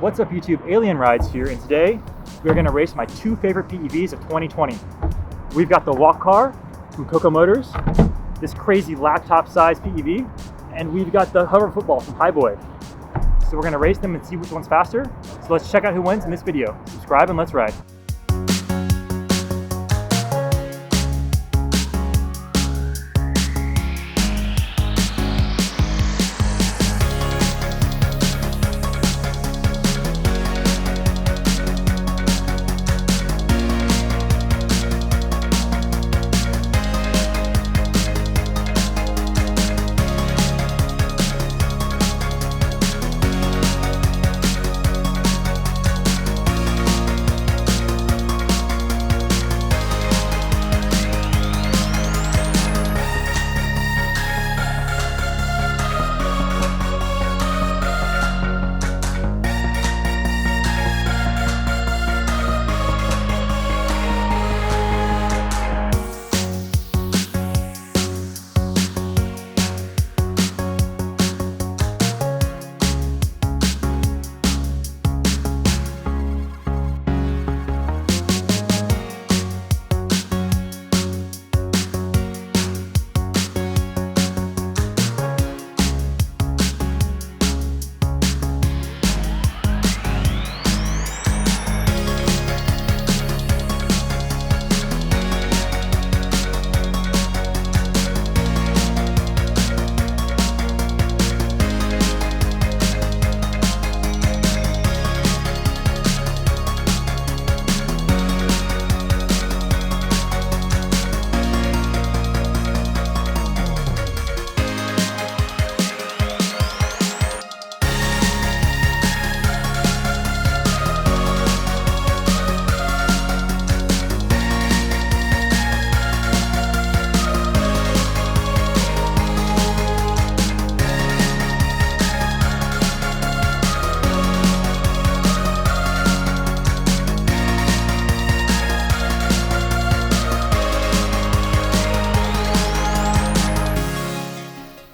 What's up YouTube, Alien Rides here, and today we're going to race my two favorite PEVs of 2020. We've got the Walkcar from Cocoamotors, this crazy laptop sized PEV, and we've got the Hover Football from Hiboy. So we're going to race them and see which one's faster. So let's check out who wins in this video. Subscribe and let's ride.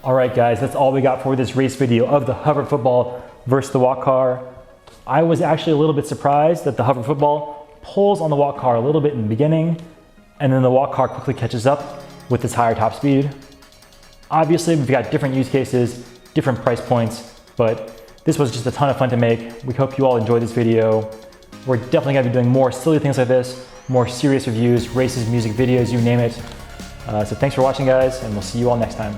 Alright guys, that's all we got for this race video of the Hover Football versus the Walkcar. I was actually a little bit surprised that the Hover Football pulls on the Walkcar a little bit in the beginning, and then the Walkcar quickly catches up with this higher top speed. Obviously, we've got different use cases, different price points, but this was just a ton of fun to make. We hope you all enjoyed this video. We're definitely going to be doing more silly things like this, more serious reviews, races, music videos, you name it. So thanks for watching guys, and we'll see you all next time.